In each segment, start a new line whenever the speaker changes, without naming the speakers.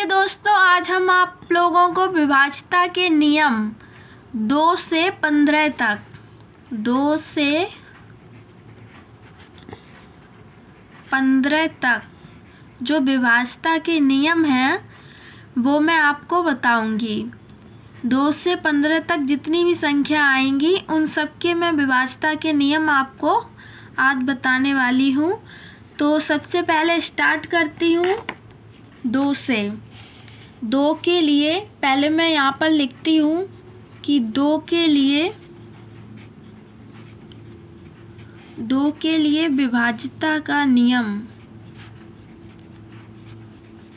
दोस्तों, आज हम आप लोगों को विभाज्यता के नियम 2 से 15 तक जो विभाज्यता के नियम हैं वो मैं आपको बताऊंगी। 2 से 15 तक जितनी भी संख्या आएंगी उन सब के मैं विभाज्यता के नियम आपको आज बताने वाली हूँ। तो सबसे पहले स्टार्ट करती हूँ 2 से। 2 के लिए पहले मैं यहाँ पर लिखती हूँ कि 2 के लिए विभाज्यता का नियम,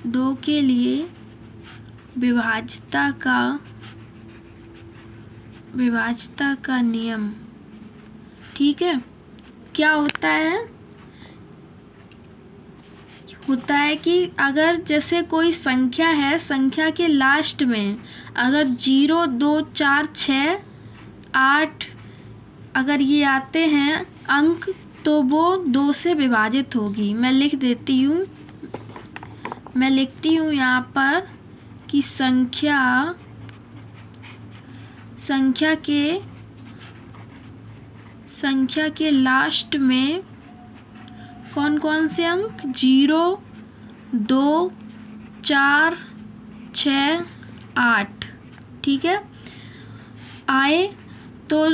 2 के लिए विभाज्यता का नियम। ठीक है, क्या होता है कि अगर जैसे कोई संख्या है, संख्या के लास्ट में अगर 0, 2, 4, 6, 8 अगर ये आते हैं अंक तो वो 2 से विभाजित होगी। मैं लिखती हूँ यहाँ पर कि संख्या के लास्ट में कौन कौन से अंक 0, 2, 4, 6, 8 ठीक है आए तो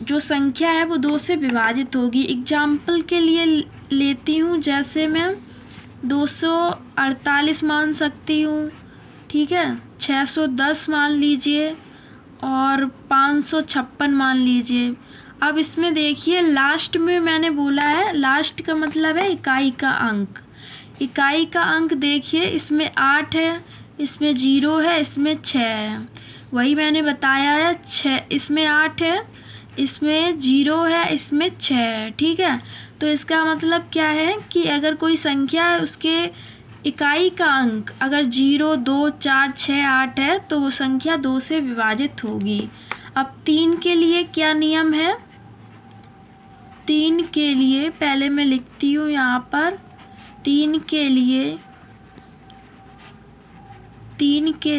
जो संख्या है वो 2 से विभाजित होगी। एग्जाम्पल के लिए लेती हूँ, जैसे मैं 248 मान सकती हूँ, ठीक है, 610 मान लीजिए और 556 मान लीजिए। अब इसमें देखिए लास्ट में मैंने बोला है, लास्ट का मतलब है इकाई का अंक। इकाई का अंक देखिए, इसमें 8 है, इसमें 0 है, इसमें 6 है। वही मैंने बताया है, 6 इसमें 8 है, इसमें 0 है, इसमें 6 है। ठीक है, तो इसका मतलब क्या है कि अगर कोई संख्या है उसके इकाई का अंक अगर 0, 2, 4, 6, 8 है तो वो संख्या 2 से विभाजित होगी। अब 3 के लिए क्या नियम है? 3 के लिए पहले मैं लिखती हूँ यहाँ पर, 3 के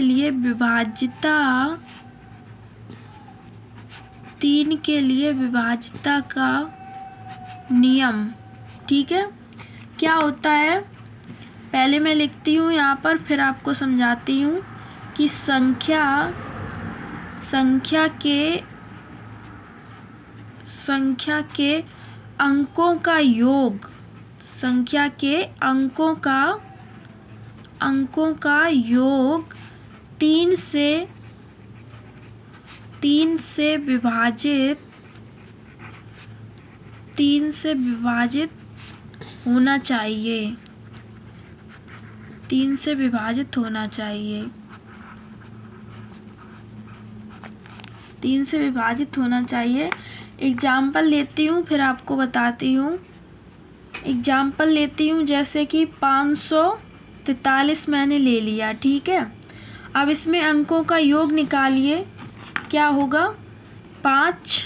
लिए विभाज्यता का नियम। ठीक है, क्या होता है पहले मैं लिखती हूँ यहाँ पर, फिर आपको समझाती हूँ कि संख्या के अंकों का योग, संख्या के अंकों का योग 3 से विभाजित होना चाहिए। 3 से विभाजित होना चाहिए। 3 से विभाजित होना चाहिए। एग्जाम्पल लेती हूँ फिर आपको बताती हूँ। एग्जाम्पल लेती हूँ जैसे कि 543 मैंने ले लिया। ठीक है, अब इसमें अंकों का योग निकालिए, क्या होगा? 5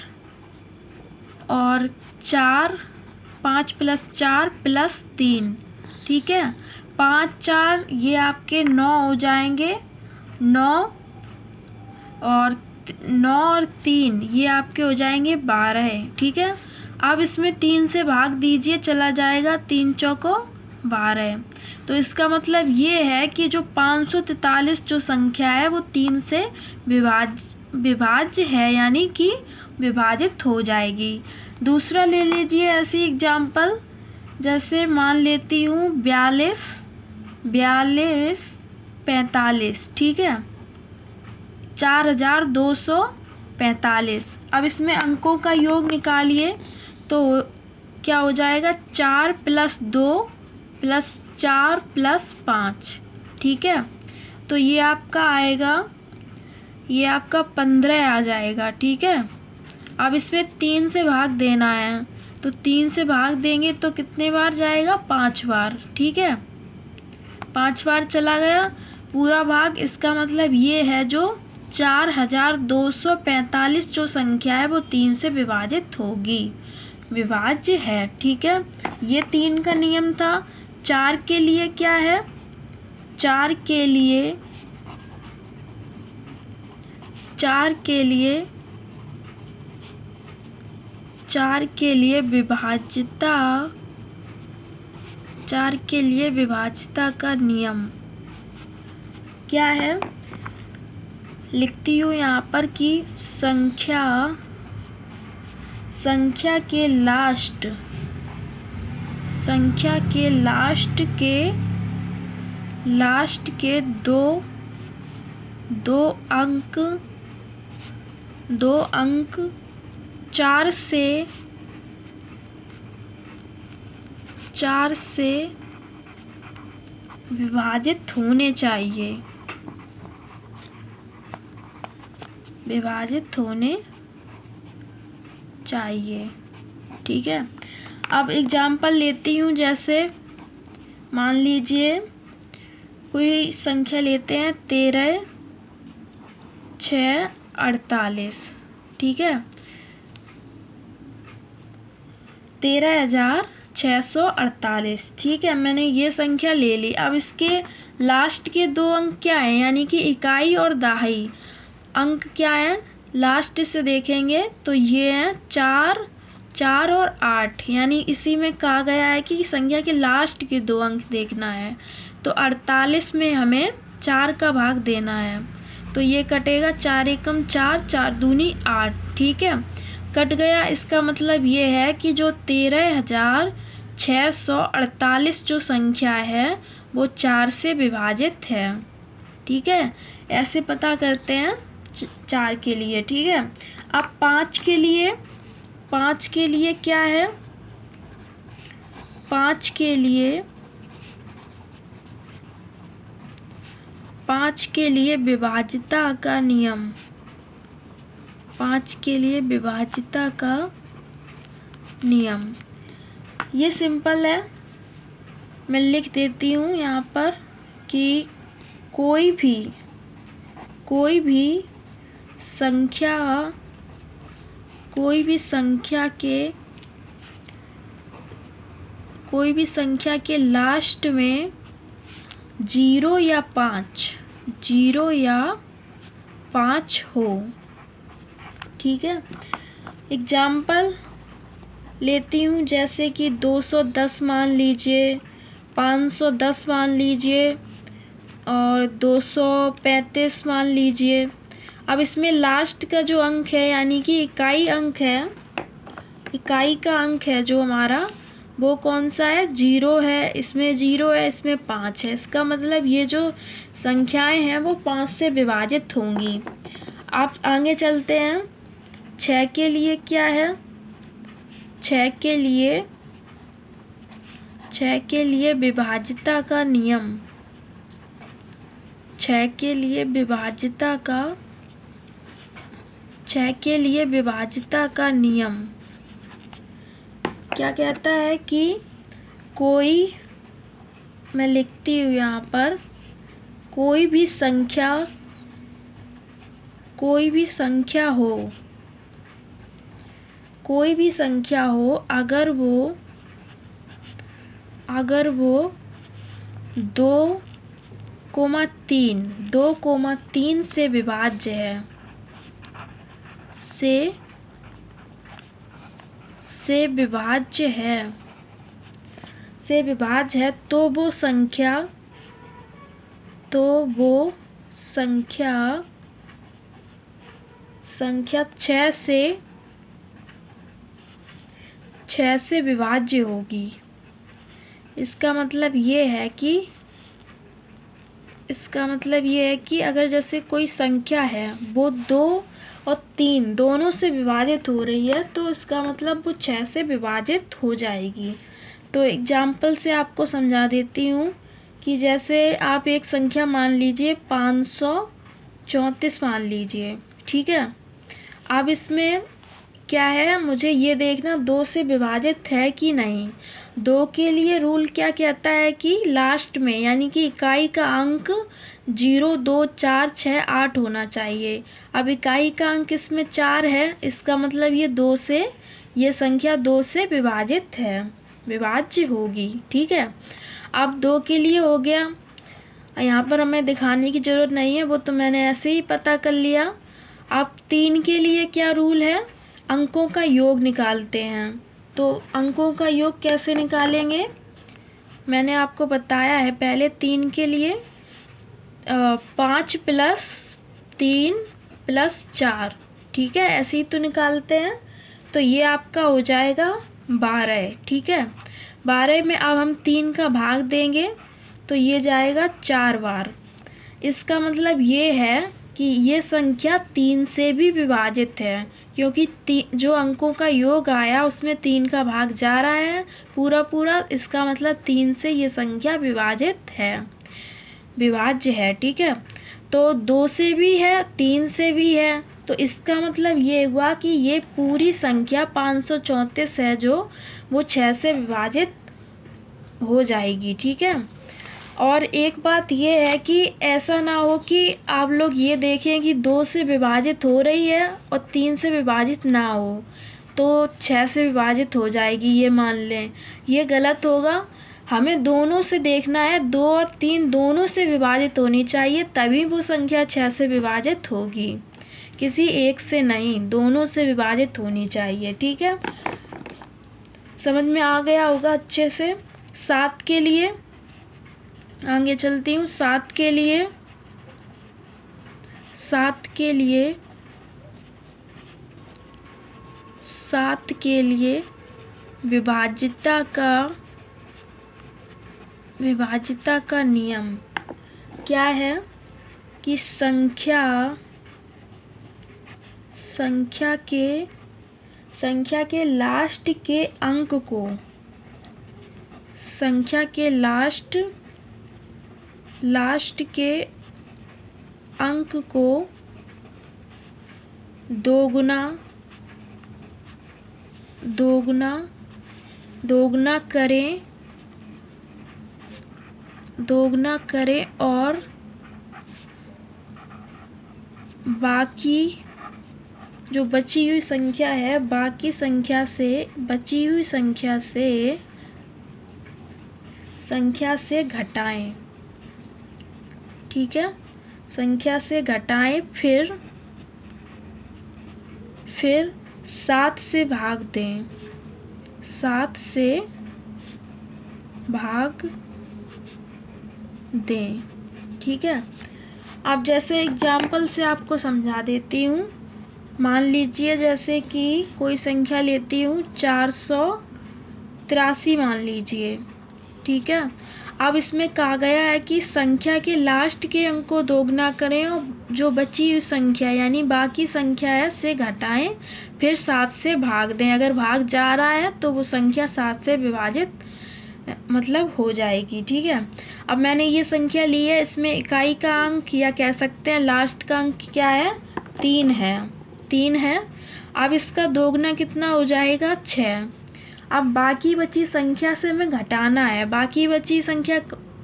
और 4, 5 + 4 + 3। ठीक है, 5, 4 ये आपके 9 हो जाएंगे, 9 और 3 ये आपके हो जाएंगे 12। ठीक है, अब इसमें 3 से भाग दीजिए, चला जाएगा 3 चौको 12। तो इसका मतलब ये है कि जो 543 जो संख्या है वो 3 से विभाज्य है, यानी कि विभाजित हो जाएगी। दूसरा ले लीजिए ऐसी एग्जाम्पल, जैसे मान लेती हूँ 4245। ठीक है, 4245। अब इसमें अंकों का योग निकालिए तो क्या हो जाएगा? 4 + 2 + 4 + 5। ठीक है, तो ये आपका आएगा, ये आपका 15 आ जाएगा। ठीक है, अब इसमें 3 से भाग देना है, तो 3 से भाग देंगे तो कितने बार जाएगा? 5 बार। ठीक है, 5 बार चला गया पूरा भाग। इसका मतलब ये है जो 4245 जो संख्या है वो 3 से विभाजित होगी, विभाज्य है। ठीक है, ये 3 का नियम था। 4 के लिए क्या है? 4 के लिए 4 के लिए 4 के लिए विभाज्यता 4 के लिए विभाज्यता का नियम क्या है? लिखती हूँ यहाँ पर कि संख्या के लास्ट के दो अंक 4 से विभाजित होने चाहिए। ठीक है। अब एग्जाम्पल लेती हूँ, जैसे मान लीजिए कोई संख्या लेते हैं 13, 6, 48। ठीक है, 13,648। ठीक है, मैंने ये संख्या ले ली। अब इसके लास्ट के 2 अंक क्या हैं, यानी कि इकाई और दहाई अंक क्या है? लास्ट से देखेंगे तो ये हैं 4 और 8, यानी इसी में कहा गया है कि संख्या के लास्ट के 2 अंक देखना है। तो 48 में हमें 4 का भाग देना है, तो ये कटेगा 4 एकम 4, 4 दूनी 8। ठीक है, कट गया। इसका मतलब ये है कि जो 13,648 जो संख्या है वो 4 से विभाजित है। ठीक है, ऐसे पता करते हैं 4 के लिए। ठीक है, अब 5 के लिए क्या है? 5 के लिए विभाज्यता का नियम 5 के लिए विभाज्यता का नियम ये सिंपल है। मैं लिख देती हूँ यहाँ पर कि कोई भी संख्या के लास्ट में 0 या 5 हो। ठीक है, एग्जाम्पल लेती हूँ, जैसे कि 210 मान लीजिए, 510 मान लीजिए और 235 मान लीजिए। अब इसमें लास्ट का जो अंक है, यानी कि इकाई का अंक है जो हमारा, वो कौन सा है? 0 है। इसमें 0 है, इसमें 5 है। इसका मतलब ये जो संख्याएं हैं वो 5 से विभाजित होंगी। आप आगे चलते हैं। 6 के लिए क्या है? 6 के लिए विभाज्यता का नियम 6 के लिए विभाज्यता का नियम क्या कहता है कि मैं लिखती हूँ यहाँ पर, कोई भी संख्या हो अगर वो 2,3 से विभाज्य है तो वो संख्या 6 से विभाज्य होगी। इसका मतलब ये है कि अगर जैसे कोई संख्या है वो 2 और 3 दोनों से विभाजित हो रही है, तो इसका मतलब वो 6 से विभाजित हो जाएगी। तो एग्जाम्पल से आपको समझा देती हूँ कि जैसे आप एक संख्या मान लीजिए 534 मान लीजिए। ठीक है, अब इसमें क्या है, मुझे ये देखना 2 से विभाजित है कि नहीं। 2 के लिए रूल क्या कहता है कि लास्ट में, यानी कि इकाई का अंक 0, 2, 4, 6, 8 होना चाहिए। अब इकाई का अंक इसमें 4 है, इसका मतलब ये संख्या 2 से विभाज्य होगी। ठीक है, अब 2 के लिए हो गया। यहाँ पर हमें दिखाने की ज़रूरत नहीं है, वो तो मैंने ऐसे ही पता कर लिया। अब 3 के लिए क्या रूल है, अंकों का योग निकालते हैं। तो अंकों का योग कैसे निकालेंगे, मैंने आपको बताया है पहले। 3 के लिए 5 + 3 + 4, ठीक है, ऐसे ही तो निकालते हैं। तो ये आपका हो जाएगा 12, ठीक है। 12 में अब हम 3 का भाग देंगे तो ये जाएगा 4 बार। इसका मतलब ये है कि ये संख्या 3 से भी विभाजित है, क्योंकि जो अंकों का योग आया उसमें 3 का भाग जा रहा है पूरा पूरा। इसका मतलब 3 से ये संख्या विभाजित है, विभाज्य है, ठीक है। तो 2 से भी है, 3 से भी है, तो इसका मतलब ये हुआ कि ये पूरी संख्या 534 है जो वो 6 से विभाजित हो जाएगी, ठीक है। और एक बात ये है कि ऐसा ना हो कि आप लोग ये देखें कि 2 से विभाजित हो रही है और 3 से विभाजित ना हो, तो 6 से विभाजित हो जाएगी, ये मान लें। ये गलत होगा। हमें दोनों से देखना है, 2 और 3 दोनों से विभाजित होनी चाहिए, तभी वो संख्या 6 से विभाजित होगी, किसी एक से नहीं, दोनों से विभाजित होनी चाहिए, ठीक है। समझ में आ गया होगा अच्छे से। 7 के लिए आगे चलती हूँ। 7 के लिए विभाज्यता का नियम क्या है कि संख्या के लास्ट के अंक को, संख्या के लास्ट अंक को दोगुना करें और बाकी जो बची हुई संख्या है, बची हुई संख्या से घटाएं, ठीक है। संख्या से घटाएं, फिर 7 से भाग दें, 7 से भाग दें, ठीक है। अब जैसे एग्जाम्पल से आपको समझा देती हूँ। मान लीजिए जैसे कि कोई संख्या लेती हूँ 483 मान लीजिए, ठीक है। अब इसमें कहा गया है कि संख्या के लास्ट के अंक को दोगुना करें और जो बची हुई संख्या यानी बाकी संख्या है से घटाएं, फिर 7 से भाग दें। अगर भाग जा रहा है तो वो संख्या 7 से विभाजित मतलब हो जाएगी, ठीक है। अब मैंने ये संख्या ली है, इसमें इकाई का अंक या कह सकते हैं लास्ट का अंक क्या है, 3 है। अब इसका दोगुना कितना हो जाएगा, 6। अब बाकी बची संख्या से हमें घटाना है। बाकी बची संख्या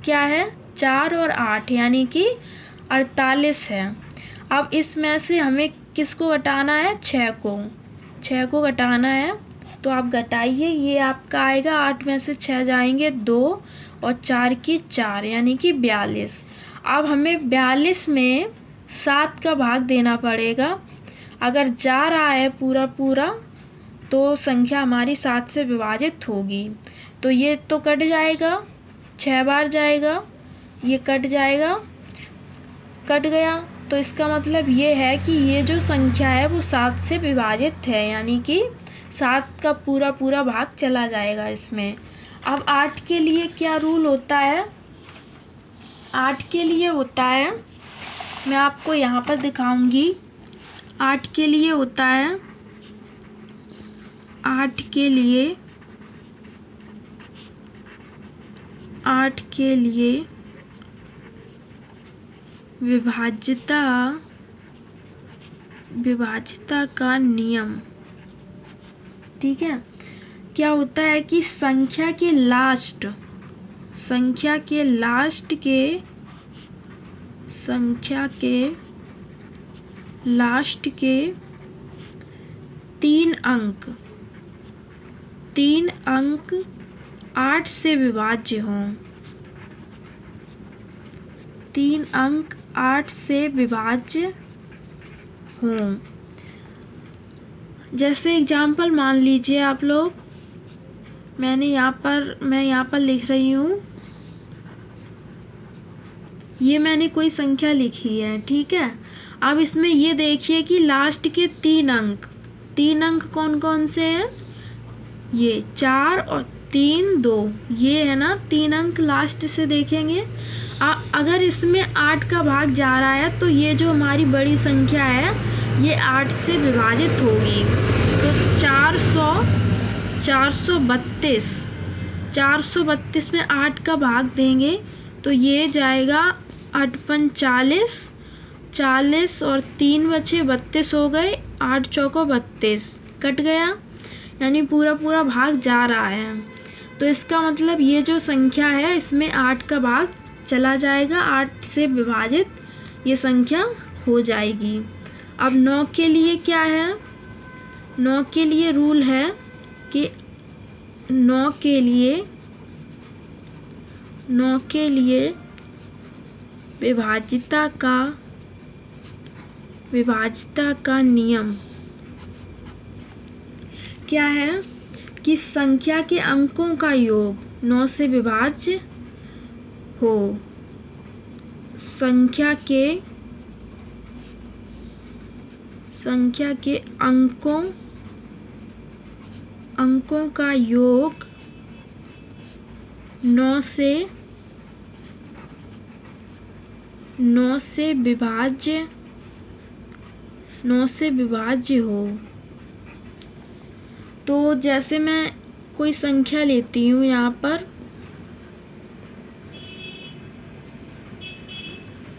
क्या है, 4 और 8 यानी कि 48 है। अब इसमें से हमें किसको घटाना है, 6 को घटाना है। तो आप घटाइए, ये आपका आएगा 8 में से 6 जाएंगे 2 और 4 की 4 यानी कि 42। अब हमें 42 में 7 का भाग देना पड़ेगा। अगर जा रहा है पूरा तो संख्या हमारी 7 से विभाजित होगी। तो ये तो कट जाएगा, 6 बार जाएगा, ये कट गया। तो इसका मतलब ये है कि ये जो संख्या है वो 7 से विभाजित है, यानी कि 7 का पूरा भाग चला जाएगा इसमें। अब 8 के लिए क्या रूल होता है, 8 के लिए होता है, मैं आपको यहाँ पर दिखाऊंगी। 8 के लिए होता है, 8 के लिए विभाज्यता का नियम, ठीक है। क्या होता है कि संख्या के लास्ट के 3 अंक 8 से विभाज्य हों, 3 अंक 8 से विभाज्य हों। जैसे एग्जाम्पल मान लीजिए आप लोग, मैं यहाँ पर लिख रही हूँ, ये मैंने कोई संख्या लिखी है, ठीक है। अब इसमें ये देखिए कि लास्ट के 3 अंक कौन कौन से हैं, ये 4 और 3 2, ये है ना 3 अंक लास्ट से देखेंगे। अगर इसमें 8 का भाग जा रहा है तो ये जो हमारी बड़ी संख्या है ये 8 से विभाजित होगी। तो 432 में 8 का भाग देंगे तो ये जाएगा 8 पंच 40 और 3 बचे 32 हो गए, 8 चौको 32 कट गया, यानी पूरा भाग जा रहा है। तो इसका मतलब ये जो संख्या है इसमें 8 का भाग चला जाएगा, 8 से विभाजित ये संख्या हो जाएगी। अब 9 के लिए क्या है, 9 के लिए रूल है कि 9 के लिए विभाज्यता का नियम क्या है कि संख्या के अंकों का योग 9 से विभाज्य हो। संख्या के अंकों का योग 9 से विभाज्य हो। तो जैसे मैं कोई संख्या लेती हूँ यहाँ पर,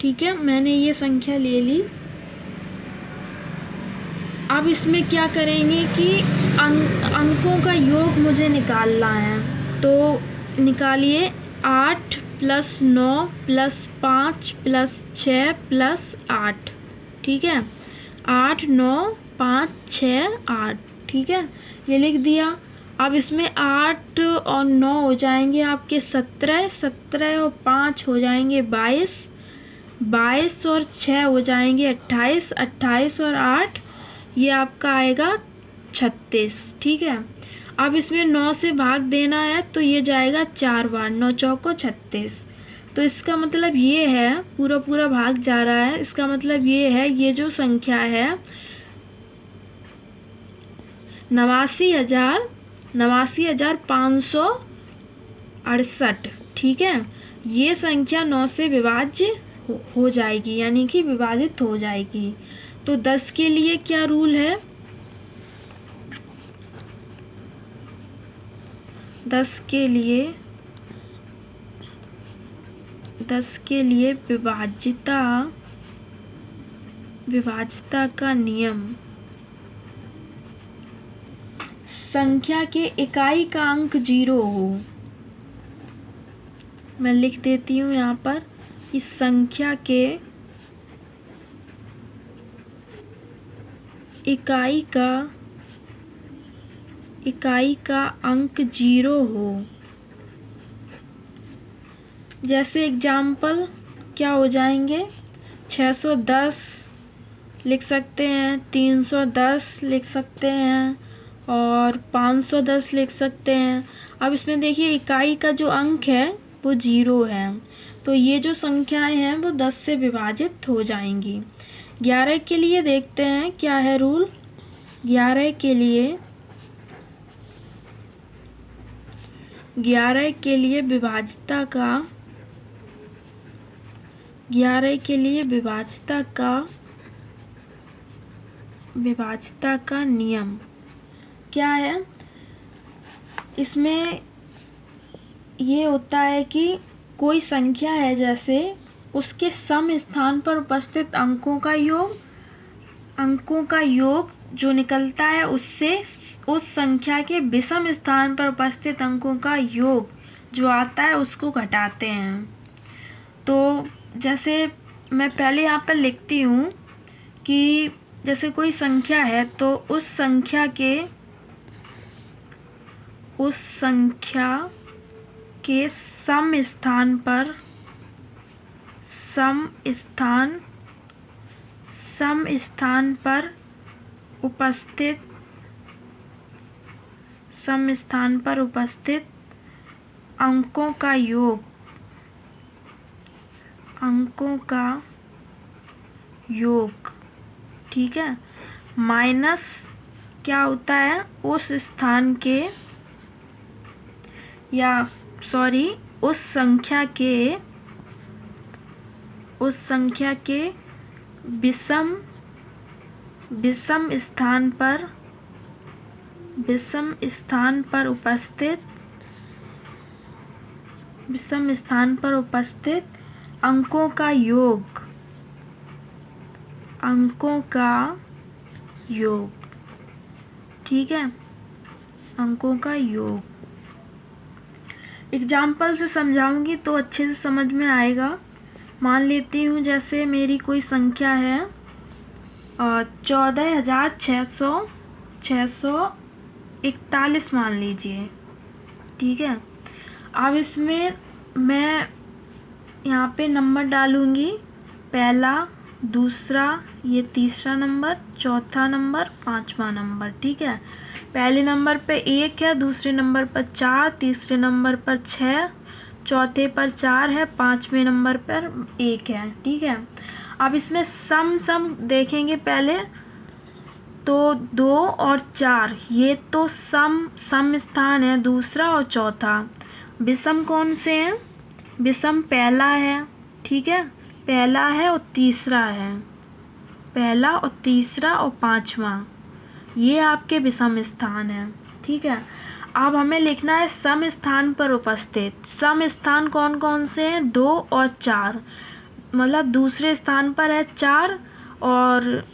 ठीक है, मैंने ये संख्या ले ली। अब इसमें क्या करेंगे कि अंकों का योग मुझे निकालना है, तो निकालिए 8 + 9 + 5 + 6 + 8, ठीक है, 8 9 5 6 8, ठीक है, ये लिख दिया। अब इसमें 8 और 9 हो जाएंगे आपके 17, 17 और 5 हो जाएंगे 22, 22 और 6 हो जाएंगे 28, 28 और 8 ये आपका आएगा 36, ठीक है। अब इसमें 9 से भाग देना है तो ये जाएगा 4 बार, 9 चौको 36। तो इसका मतलब ये है, पूरा भाग जा रहा है, इसका मतलब ये है ये जो संख्या है 89,568, ठीक है, ये संख्या 9 से विभाज्य हो जाएगी, यानी कि विभाजित हो जाएगी। तो 10 के लिए क्या रूल है, 10 के लिए विभाज्यता का नियम, संख्या के इकाई का अंक 0 हो। मैं लिख देती हूँ यहाँ पर कि संख्या के इकाई का अंक 0 हो। जैसे एग्जाम्पल क्या हो जाएंगे, 610 लिख सकते हैं, 310 लिख सकते हैं और 510 लिख सकते हैं। अब इसमें देखिए इकाई का जो अंक है वो 0 है, तो ये जो संख्याएं हैं वो 10 से विभाजित हो जाएंगी। 11 के लिए देखते हैं क्या है रूल। 11 के लिए विभाज्यता का नियम क्या है। इसमें ये होता है कि कोई संख्या है, जैसे उसके सम स्थान पर उपस्थित अंकों का योग जो निकलता है उससे उस संख्या के विषम स्थान पर उपस्थित अंकों का योग जो आता है उसको घटाते हैं। तो जैसे मैं पहले यहाँ पर लिखती हूँ कि जैसे कोई संख्या है तो उस संख्या के सम सम स्थान पर उपस्थित अंकों का योग, ठीक है, माइनस क्या होता है, उस संख्या के विषम स्थान पर उपस्थित अंकों का योग, ठीक है, अंकों का योग। एग्जाम्पल से समझाऊंगी तो अच्छे से समझ में आएगा। मान लेती हूँ जैसे मेरी कोई संख्या है 14,641 मान लीजिए, ठीक है। अब इसमें मैं यहाँ पे नंबर डालूँगी, पहला, दूसरा, ये तीसरा नंबर, चौथा नंबर, पांचवा नंबर, ठीक है। पहले नंबर पे 1 है, दूसरे नंबर पर 4, तीसरे नंबर पर 6, चौथे पर 4 है, पांचवें नंबर पर 1 है, ठीक है। अब इसमें सम देखेंगे पहले तो 2 और 4 ये तो सम स्थान है, दूसरा और चौथा। विषम कौन से हैं? विषम पहला है, ठीक है, पहला है और तीसरा है, पहला और तीसरा और पांचवा, ये आपके विषम स्थान है, ठीक है। अब हमें लिखना है सम स्थान पर उपस्थित। सम स्थान कौन कौन से हैं? 2 और 4, मतलब दूसरे स्थान पर है 4 और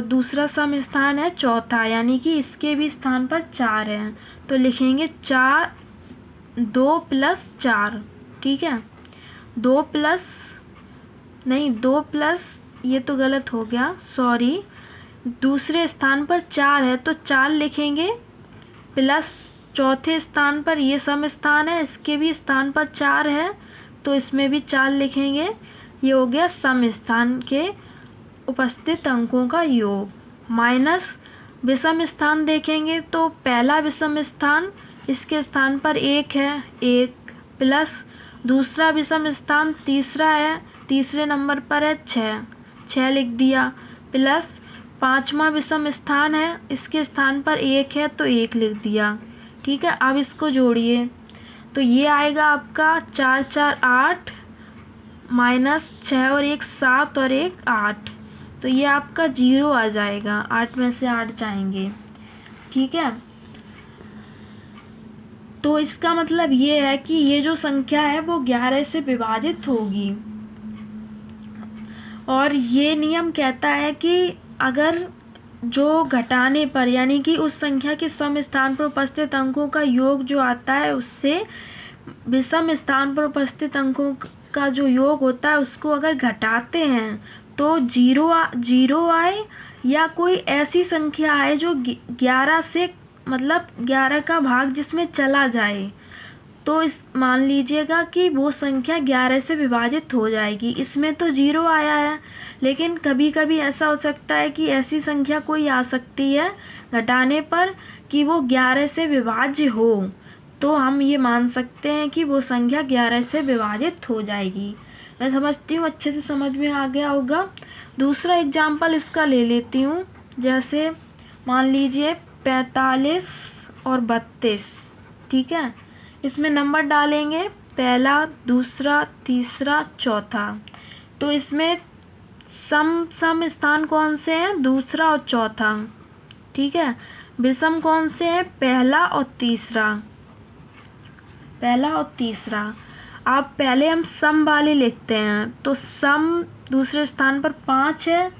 दूसरा सम स्थान है चौथा, यानी कि इसके भी स्थान पर 4 है, तो लिखेंगे 2 प्लस 4, ठीक है। 2 प्लस ये तो गलत हो गया, सॉरी, दूसरे स्थान पर 4 है तो 4 लिखेंगे, प्लस चौथे स्थान पर ये सम स्थान है, इसके भी स्थान पर 4 है तो इसमें भी 4 लिखेंगे। ये हो गया सम स्थान के उपस्थित अंकों का योग, माइनस विषम स्थान देखेंगे तो पहला विषम स्थान, इसके स्थान पर 1 है, 1, प्लस दूसरा विषम स्थान तीसरा है, तीसरे नंबर पर है 6 लिख दिया, प्लस पांचवा विषम स्थान है, इसके स्थान पर 1 है तो 1 लिख दिया, ठीक है। अब इसको जोड़िए तो ये आएगा आपका 4 4 8 माइनस 6 और 1 7 और 1 8, तो ये आपका 0 आ जाएगा, 8 में से 8 जाएंगे, ठीक है। तो इसका मतलब ये है कि ये जो संख्या है वो 11 से विभाजित होगी, और ये नियम कहता है कि अगर जो घटाने पर, यानी कि उस संख्या के सम स्थान पर उपस्थित अंकों का योग जो आता है उससे विषम स्थान पर उपस्थित अंकों का जो योग होता है उसको अगर घटाते हैं तो 0 आए, या कोई ऐसी संख्या आए जो 11 से, मतलब 11 का भाग जिसमें चला जाए, तो इस मान लीजिएगा कि वो संख्या 11 से विभाजित हो जाएगी। इसमें तो 0 आया है, लेकिन कभी कभी ऐसा हो सकता है कि ऐसी संख्या कोई आ सकती है घटाने पर कि वो 11 से विभाज्य हो, तो हम ये मान सकते हैं कि वो संख्या 11 से विभाजित हो जाएगी। मैं समझती हूँ अच्छे से समझ में आ गया होगा। दूसरा एग्जाम्पल इसका ले लेती हूँ, जैसे मान लीजिए 45 और 32, ठीक है। इसमें नंबर डालेंगे, पहला, दूसरा, तीसरा, चौथा, तो इसमें सम स्थान कौन से हैं? दूसरा और चौथा, ठीक है। विषम कौन से हैं? पहला और तीसरा। अब पहले हम सम वाले लिखते हैं, तो सम दूसरे स्थान पर 5 है,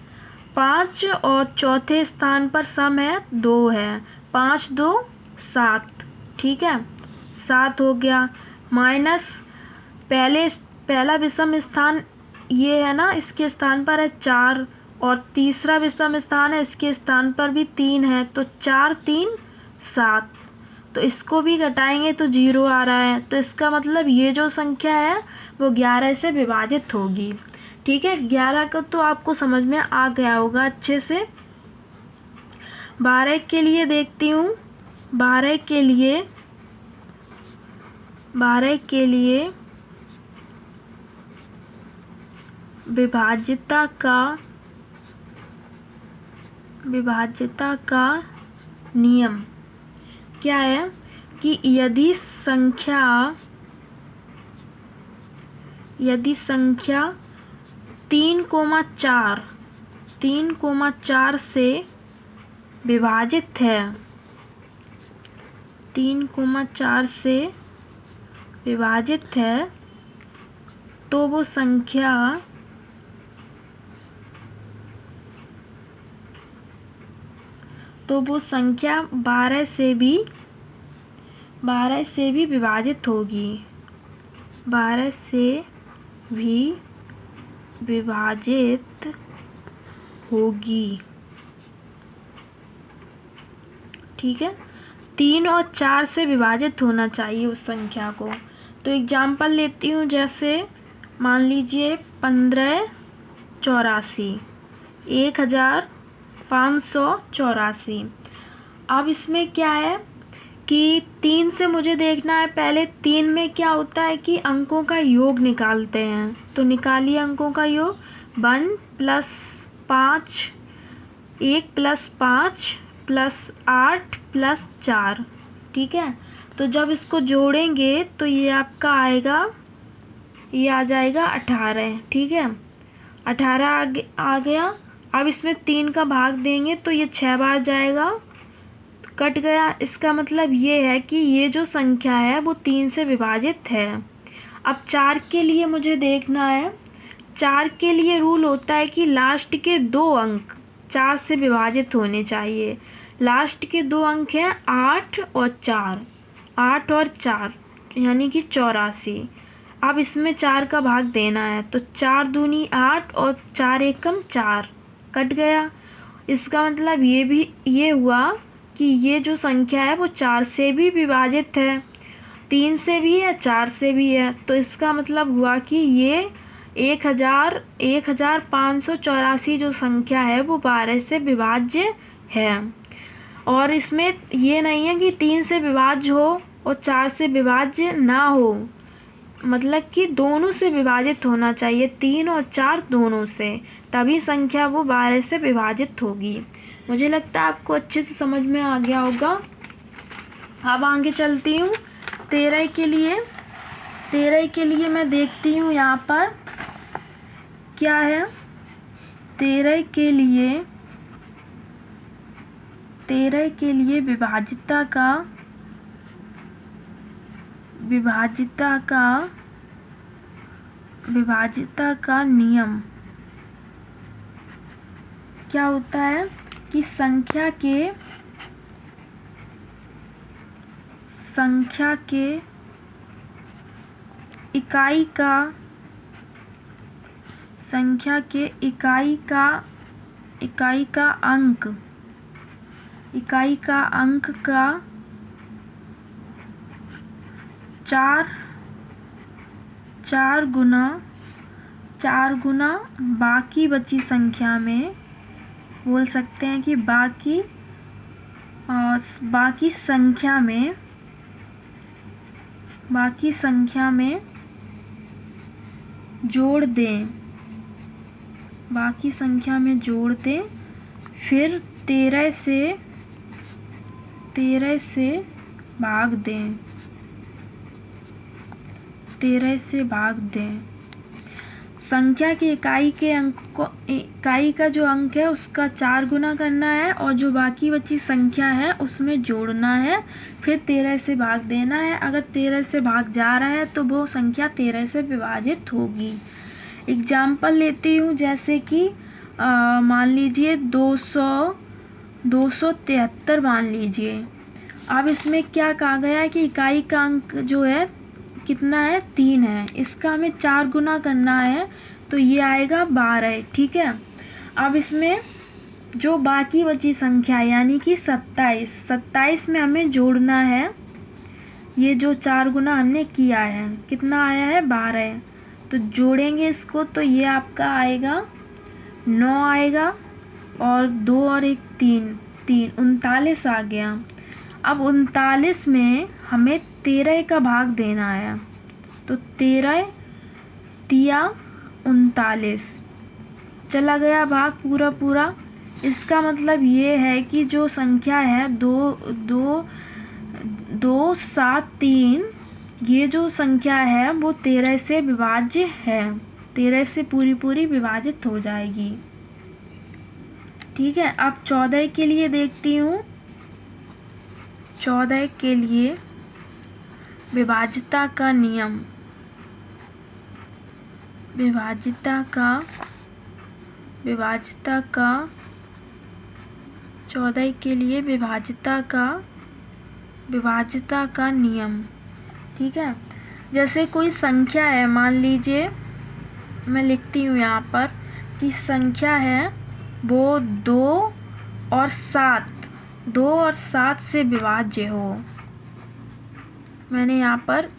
5 और चौथे स्थान पर सम है 2 है, 5 2 7, ठीक है, 7 हो गया, माइनस पहला विषम स्थान ये है ना, इसके स्थान पर है 4 और तीसरा विषम स्थान है, इसके स्थान पर भी 3 है, तो 4 3 7, तो इसको भी घटाएंगे तो 0 आ रहा है, तो इसका मतलब ये जो संख्या है वो 11 से विभाजित होगी, ठीक है, 11 का तो आपको समझ में आ गया होगा अच्छे से। 12 के लिए देखती हूँ। 12 के लिए विभाज्यता का नियम क्या है कि यदि संख्या 3,4 से विभाजित है, 3,4 से विभाजित है, तो वो संख्या तो वो संख्या 12 से भी विभाजित होगी, 12 से भी विभाजित होगी। ठीक है, 3 और 4 से विभाजित होना चाहिए उस संख्या को। तो एग्जाम्पल लेती हूँ, जैसे मान लीजिए 1584, 1584। अब इसमें क्या है कि 3 से मुझे देखना है, पहले 3 में क्या होता है कि अंकों का योग निकालते हैं। तो निकालिए अंकों का योग, 1 + 5, 1 + 5 + 8 + 4। ठीक है, तो जब इसको जोड़ेंगे तो ये आपका आएगा, ये आ जाएगा 18। ठीक है, 18 आ गया। अब इसमें 3 का भाग देंगे तो ये 6 बार जाएगा, कट गया। इसका मतलब ये है कि ये जो संख्या है वो 3 से विभाजित है। अब 4 के लिए मुझे देखना है। 4 के लिए रूल होता है कि लास्ट के 2 अंक 4 से विभाजित होने चाहिए। लास्ट के 2 अंक हैं 8 और 4, 8 और 4 यानी कि 84। अब इसमें 4 का भाग देना है, तो 4 दूनी 8 और 4 एकम 4, कट गया। इसका मतलब ये हुआ कि ये जो संख्या है वो 4 से भी विभाजित है, 3 से भी है, 4 से भी है। तो इसका मतलब हुआ कि ये 1584 जो संख्या है वो 12 से विभाज्य है। और इसमें ये नहीं है कि 3 से विभाज्य हो और 4 से विभाज्य ना हो, मतलब कि दोनों से विभाजित होना चाहिए, 3 और 4 दोनों से, तभी संख्या वो 12 से विभाजित होगी। मुझे लगता है आपको अच्छे से समझ में आ गया होगा। अब आगे चलती हूँ 13 के लिए। 13 के लिए मैं देखती हूँ यहाँ पर क्या है। 13 के लिए विभाज्यता का नियम क्या होता है कि संख्या के इकाई का अंक का 4 गुना बाकी बची संख्या में, बोल सकते हैं कि बाकी संख्या में जोड़ दें, फिर 13 से भाग दें। संख्या की इकाई का जो अंक है उसका 4 गुना करना है और जो बाकी बची संख्या है उसमें जोड़ना है, फिर 13 से भाग देना है। अगर 13 से भाग जा रहा है तो वो संख्या 13 से विभाजित होगी। एग्जाम्पल लेती हूँ, जैसे कि मान लीजिए 273 मान लीजिए। अब इसमें क्या कहा गया है कि इकाई का अंक जो है कितना है, 3 है। इसका हमें 4 गुना करना है तो ये आएगा 12। ठीक है, अब इसमें जो बाकी बची संख्या यानी कि 27 में हमें जोड़ना है। ये जो 4 गुना हमने किया है कितना आया है, 12। तो जोड़ेंगे इसको तो ये आपका आएगा 9 आएगा, और 2 और 1 3, 39 आ गया। अब 39 में हमें 13 का भाग देना है, तो 13 तिया 39 चला गया भाग पूरा पूरा। इसका मतलब ये है कि जो संख्या है 273, ये जो संख्या है वो 13 से विभाज्य है, 13 से पूरी विभाजित हो जाएगी। ठीक है, अब 14 के लिए देखती हूँ। 14 के लिए विभाज्यता का नियम, विभाज्यता का 14 के लिए विभाज्यता का नियम। ठीक है, जैसे कोई संख्या है, मान लीजिए मैं लिखती हूँ यहाँ पर कि संख्या है वो 2 और 7 से विभाज्य हो। मैंने यहाँ पर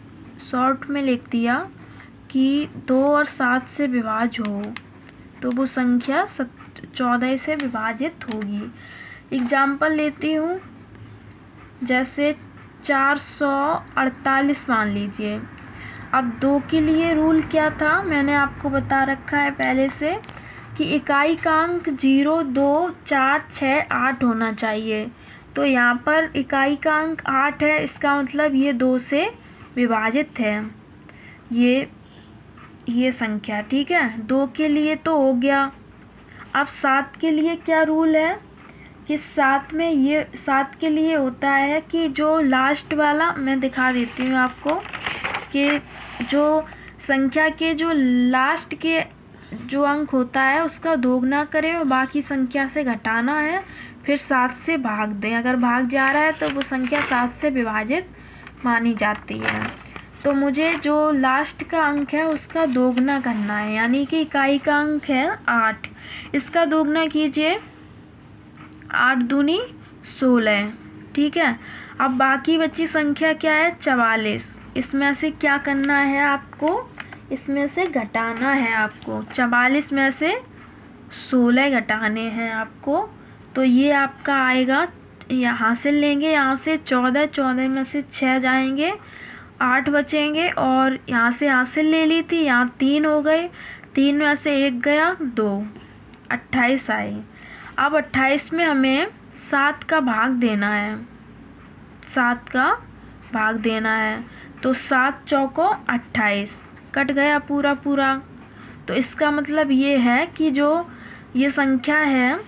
शॉर्ट में लिख दिया कि 2 और 7 से विभाज्य हो, तो वो संख्या 14 से विभाजित होगी। एग्जाम्पल लेती हूँ, जैसे 448 मान लीजिए। अब 2 के लिए रूल क्या था, मैंने आपको बता रखा है पहले से कि इकाई का अंक 0, 2, 4, 6, 8 होना चाहिए। तो यहाँ पर इकाई का अंक 8 है, इसका मतलब ये 2 से विभाजित है ये संख्या। ठीक है, 2 के लिए तो हो गया। अब 7 के लिए क्या रूल है कि 7 के लिए होता है कि जो लास्ट वाला, मैं दिखा देती हूँ आपको, कि जो संख्या के जो लास्ट के जो अंक होता है उसका दोगुना करें और बाकी संख्या से घटाना है, फिर 7 से भाग दें। अगर भाग जा रहा है तो वो संख्या 7 से विभाजित मानी जाती है। तो मुझे जो लास्ट का अंक है उसका दोगुना करना है, यानी कि इकाई का अंक है 8, इसका दोगुना कीजिए, 8 दूनी 16। ठीक है, अब बाकी बची संख्या क्या है, 44। इसमें से क्या करना है आपको, इसमें से घटाना है आपको, 44 में से 16 घटाने हैं आपको। तो ये आपका आएगा, यहाँ से लेंगे, यहाँ से 14 में से 6 जाएंगे, 8 बचेंगे, और यहाँ से ले ली थी, यहाँ 3 हो गए, 3 में से 1 गया, 2, 28 आए। अब 28 में हमें 7 का भाग देना है, 7 का भाग देना है, तो 7 चौको 28 कट गया पूरा पूरा। तो इसका मतलब ये है कि जो ये संख्या है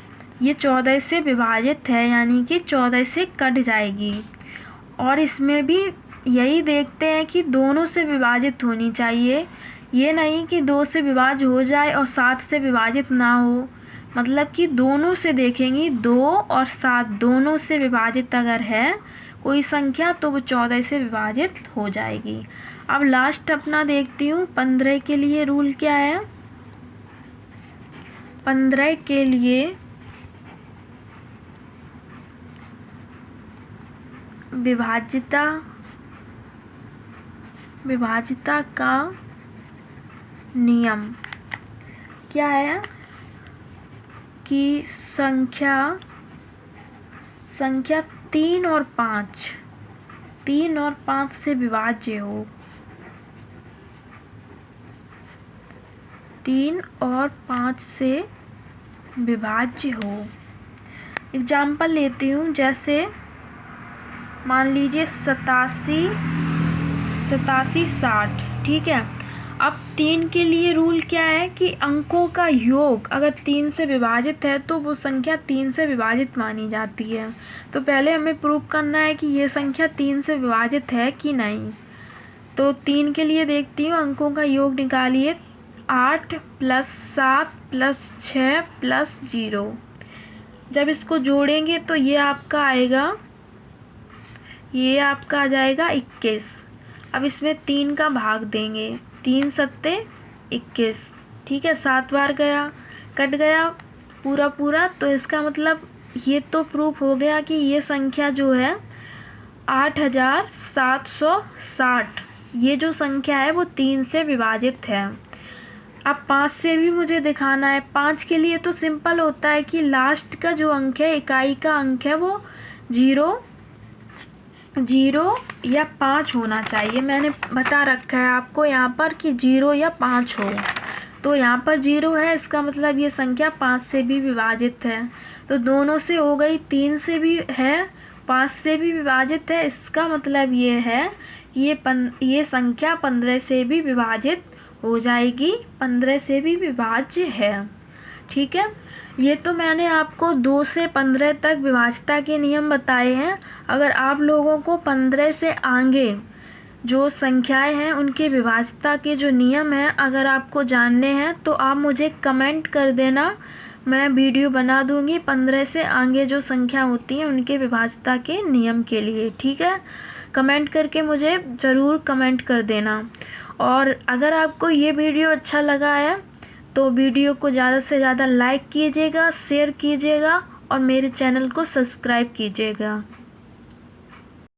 ये 14 से विभाजित है, यानी कि 14 से कट जाएगी। और इसमें भी यही देखते हैं कि दोनों से विभाजित होनी चाहिए, ये नहीं कि 2 से विभाज्य हो जाए और 7 से विभाजित ना हो। मतलब कि दोनों से देखेंगी, 2 और 7 दोनों से विभाजित अगर है कोई संख्या तो वो 14 से विभाजित हो जाएगी। अब लास्ट अपना देखती हूँ, 15 के लिए रूल क्या है। 15 के लिए विभाज्यता का नियम क्या है कि संख्या 3 और 5 से विभाज्य हो, 3 और 5 से विभाज्य हो। एग्जाम्पल लेती हूँ, जैसे मान लीजिए 87, 60। ठीक है, अब 3 के लिए रूल क्या है कि अंकों का योग अगर 3 से विभाजित है तो वो संख्या 3 से विभाजित मानी जाती है। तो पहले हमें प्रूव करना है कि ये संख्या 3 से विभाजित है कि नहीं। तो 3 के लिए देखती हूँ, अंकों का योग निकालिए, 8 + 7 + 6 + 0। जब इसको जोड़ेंगे तो ये आपका आ जाएगा 21। अब इसमें 3 का भाग देंगे, 3 सत्ते 21। ठीक है, 7 बार गया, कट गया पूरा पूरा। तो इसका मतलब ये तो प्रूफ हो गया कि ये संख्या जो है 8760, ये जो संख्या है वो 3 से विभाजित है। अब 5 से भी मुझे दिखाना है। 5 के लिए तो सिंपल होता है कि लास्ट का जो अंक है, इकाई का अंक है, वो 0 या 5 होना चाहिए। मैंने बता रखा है आपको यहाँ पर कि 0 या 5 हो। तो यहाँ पर 0 है, इसका मतलब ये संख्या 5 से भी विभाजित है। तो दोनों से हो गई, 3 से भी है, 5 से भी विभाजित है। इसका मतलब ये है कि ये संख्या 15 से भी विभाजित हो जाएगी, 15 से भी विभाज्य है। ठीक है, ये तो मैंने आपको 2 से 15 तक विभाज्यता के नियम बताए हैं। अगर आप लोगों को 15 से आगे जो संख्याएं हैं उनके विभाज्यता के जो नियम हैं अगर आपको जानने हैं तो आप मुझे कमेंट कर देना, मैं वीडियो बना दूंगी 15 से आगे जो संख्या होती हैं उनके विभाज्यता के नियम के लिए। ठीक है, कमेंट करके मुझे ज़रूर कमेंट कर देना। और अगर आपको ये वीडियो अच्छा लगा है तो वीडियो को ज़्यादा से ज़्यादा लाइक कीजिएगा, शेयर कीजिएगा और मेरे चैनल को सब्सक्राइब कीजिएगा।